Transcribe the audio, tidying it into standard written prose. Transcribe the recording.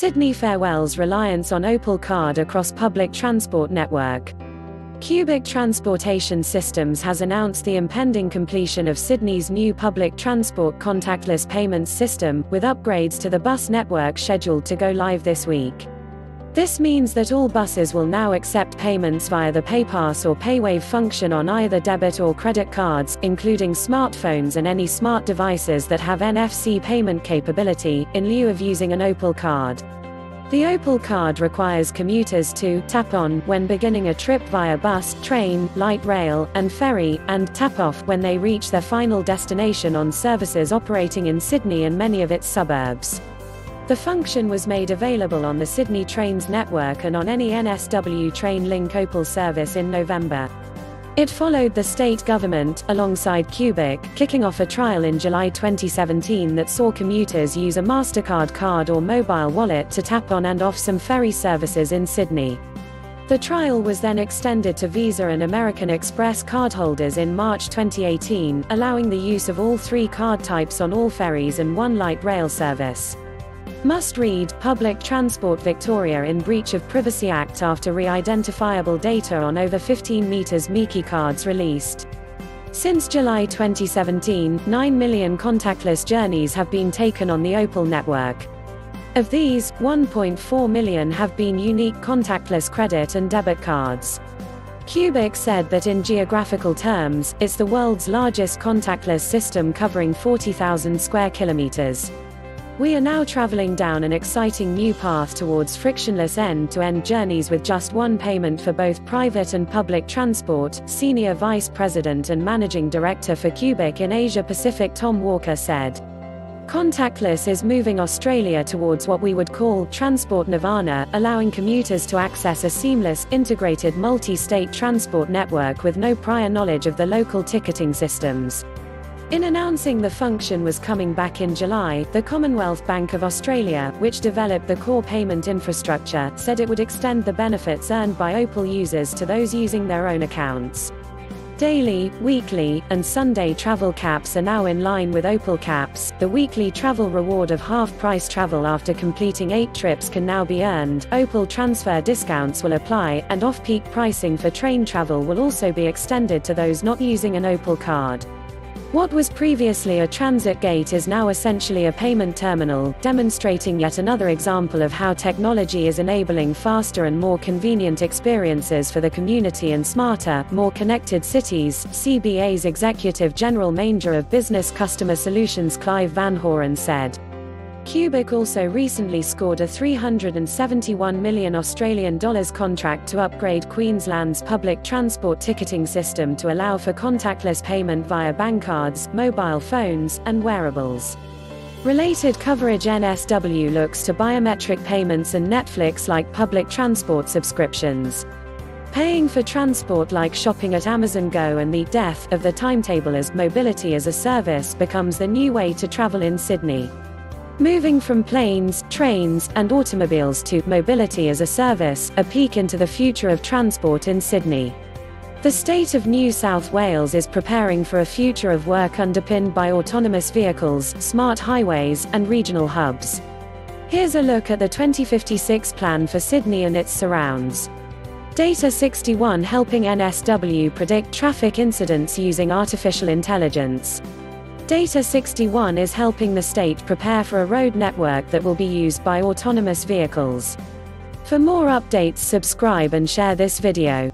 Sydneyfarewells reliance on opalcard across public transport network. Cubic Transportation Systems has announced the impending completion of Sydney's new public transport contactless payments system, with upgrades to the bus network scheduled to go live this week. This means that all buses will now accept payments via the PayPass or PayWave function on either debit or credit cards, including smartphones and any smart devices that have NFC payment capability, in lieu of using an Opal card. The Opal card requires commuters to tap on when beginning a trip via bus, train, light rail, and ferry, and tap off when they reach their final destination on services operating in Sydney and many of its suburbs. The function was made available on the Sydney Trains network and on any NSW Train Link Opal service in November. It followed the state government, alongside Cubic, kicking off a trial in July 2017 that saw commuters use a MasterCard card or mobile wallet to tap on and off some ferry services in Sydney. The trial was then extended to Visa and American Express cardholders in March 2018, allowing the use of all three card types on all ferries and one light rail service. Must read: Public Transport Victoria in breach of Privacy Act after re-identifiable data on over 15 meters Miki cards released. Since July 2017, 9 million contactless journeys have been taken on the Opal network. Of these, 1.4 million have been unique contactless credit and debit cards. Cubic said that in geographical terms, it's the world's largest contactless system covering 40,000 square kilometers. We are now traveling down an exciting new path towards frictionless end-to-end journeys with just one payment for both private and public transport, Senior Vice President and Managing Director for Cubic in Asia Pacific Tom Walker said. Contactless is moving Australia towards what we would call transport nirvana, allowing commuters to access a seamless, integrated multi-state transport network with no prior knowledge of the local ticketing systems. In announcing the function was coming back in July, the Commonwealth Bank of Australia, which developed the core payment infrastructure, said it would extend the benefits earned by Opal users to those using their own accounts. Daily, weekly, and Sunday travel caps are now in line with Opal caps. The weekly travel reward of half-price travel after completing 8 trips can now be earned. Opal transfer discounts will apply, and off-peak pricing for train travel will also be extended to those not using an Opal card. What was previously a transit gate is now essentially a payment terminal, demonstrating yet another example of how technology is enabling faster and more convenient experiences for the community and smarter, more connected cities, CBA's Executive General Manager of Business Customer Solutions Clive Van Horen said. Cubic also recently scored a $371 million Australian contract to upgrade Queensland's public transport ticketing system to allow for contactless payment via bank cards, mobile phones, and wearables. Related coverage: NSW looks to biometric payments and Netflix-like public transport subscriptions. Paying for transport like shopping at Amazon Go, and the death of the timetable as mobility as a service becomes the new way to travel in Sydney. Moving from planes, trains, and automobiles to mobility as a service, a peek into the future of transport in Sydney. The state of New South Wales is preparing for a future of work underpinned by autonomous vehicles, smart highways, and regional hubs. Here's a look at the 2056 plan for Sydney and its surrounds. Data 61 helping NSW predict traffic incidents using artificial intelligence. Data 61 is helping the state prepare for a road network that will be used by autonomous vehicles. For more updates, subscribe and share this video.